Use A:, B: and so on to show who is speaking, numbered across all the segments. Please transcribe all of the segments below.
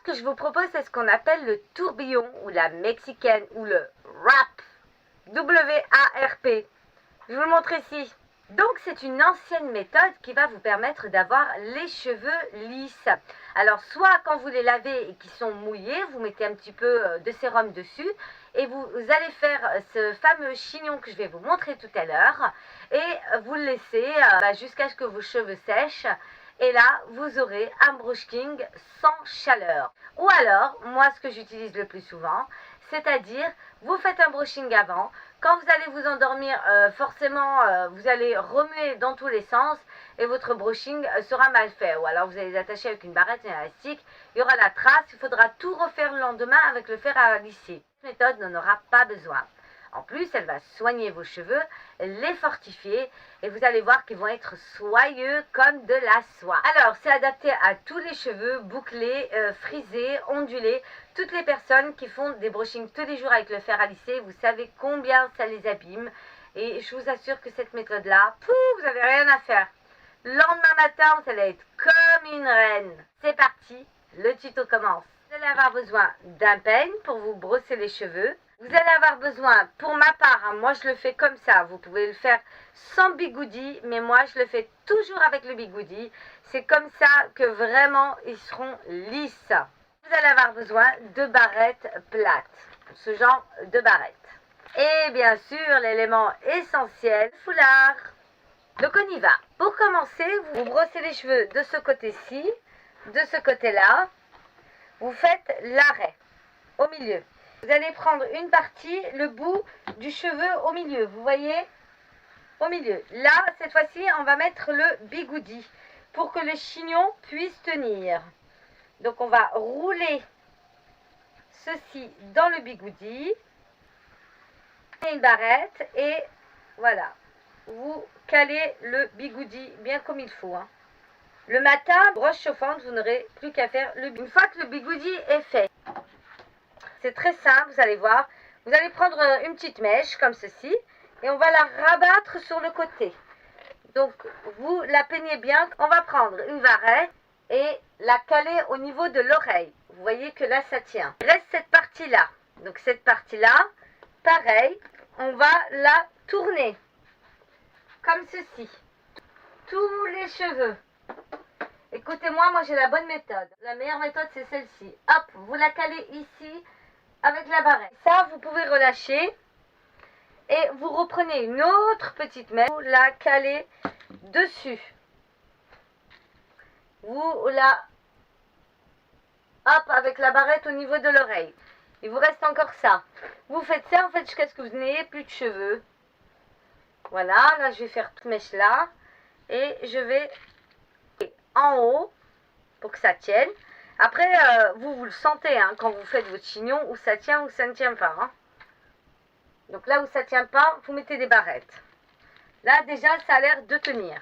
A: que je vous propose, c'est ce qu'on appelle le tourbillon ou la mexicaine ou le wrap. W-A-R-P. Je vous le montre ici. Donc c'est une ancienne méthode qui va vous permettre d'avoir les cheveux lisses. Alors soit quand vous les lavez et qu'ils sont mouillés, vous mettez un petit peu de sérum dessus et vous allez faire ce fameux chignon que je vais vous montrer tout à l'heure et vous le laissez jusqu'à ce que vos cheveux sèchent. Et là, vous aurez un brushing sans chaleur. Ou alors, moi ce que j'utilise le plus souvent, c'est-à-dire vous faites un brushing avant. Quand vous allez vous endormir, forcément, vous allez remuer dans tous les sens et votre brushing sera mal fait. Ou alors vous allez les attacher avec une barrette élastique. Il y aura la trace, il faudra tout refaire le lendemain avec le fer à lisser. Cette méthode n'en aura pas besoin. En plus, elle va soigner vos cheveux, les fortifier et vous allez voir qu'ils vont être soyeux comme de la soie. Alors, c'est adapté à tous les cheveux, bouclés, frisés, ondulés. Toutes les personnes qui font des brushings tous les jours avec le fer à lisser, vous savez combien ça les abîme. Et je vous assure que cette méthode-là, vous n'avez rien à faire. Le lendemain matin, vous allez être comme une reine. C'est parti, le tuto commence. Vous allez avoir besoin d'un peigne pour vous brosser les cheveux. Vous allez avoir besoin, pour ma part, moi je le fais comme ça, vous pouvez le faire sans bigoudi, mais moi je le fais toujours avec le bigoudi. C'est comme ça que vraiment ils seront lisses. Vous allez avoir besoin de barrettes plates, ce genre de barrettes. Et bien sûr, l'élément essentiel, le foulard. Donc on y va. Pour commencer, vous brossez les cheveux de ce côté-ci, de ce côté-là. Vous faites l'arrêt au milieu. Vous allez prendre une partie, le bout du cheveu au milieu. Vous voyez? Au milieu. Là, cette fois-ci, on va mettre le bigoudi pour que le chignon puisse tenir. Donc, on va rouler ceci dans le bigoudi. Une barrette et voilà. Vous calez le bigoudi bien comme il faut. Le matin, brosse chauffante, vous n'aurez plus qu'à faire le bigoudi. Une fois que le bigoudi est fait, c'est très simple, vous allez voir. Vous allez prendre une petite mèche comme ceci et on va la rabattre sur le côté. Donc, vous la peignez bien. On va prendre une varette et la caler au niveau de l'oreille. Vous voyez que là, ça tient. Il reste cette partie-là. Donc, cette partie-là, pareil, on va la tourner comme ceci. Tous les cheveux. Écoutez-moi, moi j'ai la bonne méthode. La meilleure méthode, c'est celle-ci. Hop, vous la calez ici avec la barrette. Ça, vous pouvez relâcher. Et vous reprenez une autre petite mèche. Vous la calez dessus. Vous la... Hop, avec la barrette au niveau de l'oreille. Il vous reste encore ça. Vous faites ça, en fait, jusqu'à ce que vous n'ayez plus de cheveux. Voilà, là, je vais faire toute mèche là. Et je vais en haut pour que ça tienne. Après, vous le sentez quand vous faites votre chignon, où ça tient ou ça ne tient pas. Donc là où ça ne tient pas, vous mettez des barrettes. Là, déjà, ça a l'air de tenir.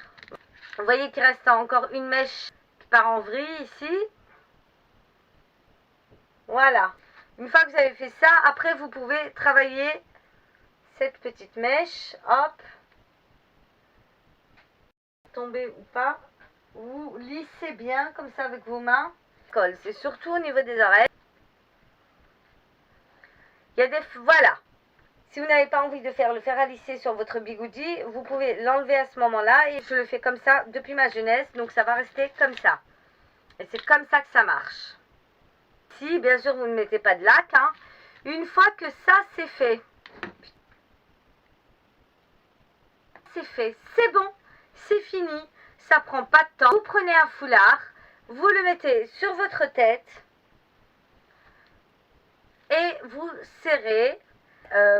A: Vous voyez qu'il reste encore une mèche qui part en vrille ici. Voilà. Une fois que vous avez fait ça, après, vous pouvez travailler cette petite mèche. Hop. Tomber ou pas. Vous lissez bien comme ça avec vos mains. C'est surtout au niveau des oreilles. Il y a des... Voilà. Si vous n'avez pas envie de faire le fer à lisser sur votre bigoudi, vous pouvez l'enlever à ce moment-là. Et je le fais comme ça depuis ma jeunesse. Donc ça va rester comme ça. Et c'est comme ça que ça marche. Si, bien sûr, vous ne mettez pas de lac. Une fois que ça, c'est fait. C'est fait. C'est bon. C'est fini. Ça prend pas de temps. Vous prenez un foulard. Vous le mettez sur votre tête. Et vous serrez.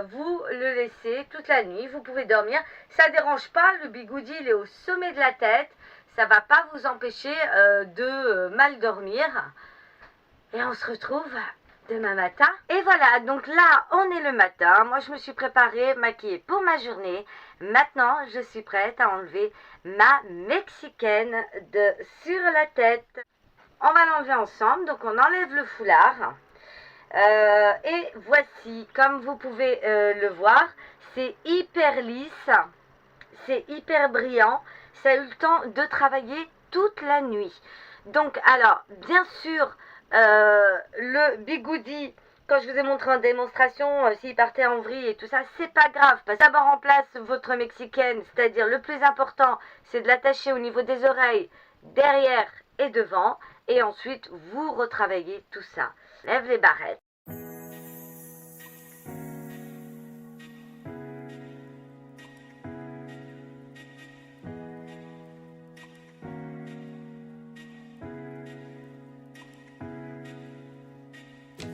A: Vous le laissez toute la nuit. Vous pouvez dormir. Ça ne dérange pas. Le bigoudi, il est au sommet de la tête. Ça ne va pas vous empêcher de mal dormir. Et on se retrouve demain matin. Et voilà, donc là, on est le matin. Moi, je me suis préparée, maquillée pour ma journée. Maintenant, je suis prête à enlever ma mexicaine sur la tête. On va l'enlever ensemble. Donc, on enlève le foulard. Et voici, comme vous pouvez le voir, c'est hyper lisse. C'est hyper brillant. Ça a eu le temps de travailler toute la nuit. Donc, alors, bien sûr... Le bigoudi, quand je vous ai montré en démonstration, s'il partait en vrille et tout ça, c'est pas grave. Parce que d'abord en place votre mexicaine, c'est-à-dire le plus important, c'est de l'attacher au niveau des oreilles, derrière et devant. Et ensuite, vous retravaillez tout ça. Lève les barrettes.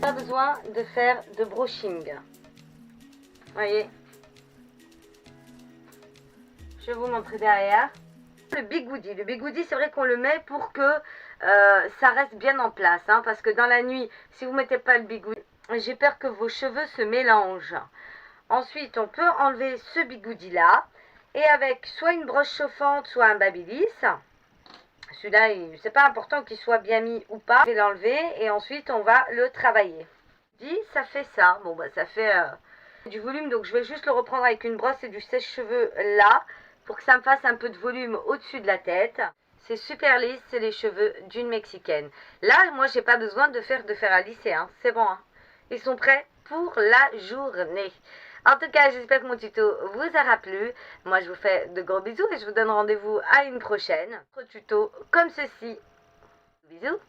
A: Pas besoin de faire de brushing. Voyez, je vais vous montrer derrière. Le bigoudi, c'est vrai qu'on le met pour que ça reste bien en place, hein, parce que dans la nuit, si vous ne mettez pas le bigoudi, j'ai peur que vos cheveux se mélangent. Ensuite, on peut enlever ce bigoudi là, et avec soit une brosse chauffante, soit un babyliss. Celui-là, c'est pas important qu'il soit bien mis ou pas. Je vais l'enlever et ensuite on va le travailler. Ça fait ça. Bon, bah ça fait du volume, donc je vais juste le reprendre avec une brosse et du sèche-cheveux là, pour que ça me fasse un peu de volume au-dessus de la tête. C'est super lisse, c'est les cheveux d'une Mexicaine. Là, moi, j'ai pas besoin de fer à lisser, hein. C'est bon, hein. Ils sont prêts pour la journée. En tout cas, j'espère que mon tuto vous aura plu. Moi, je vous fais de gros bisous et je vous donne rendez-vous à une prochaine. Autre tuto comme ceci. Bisous.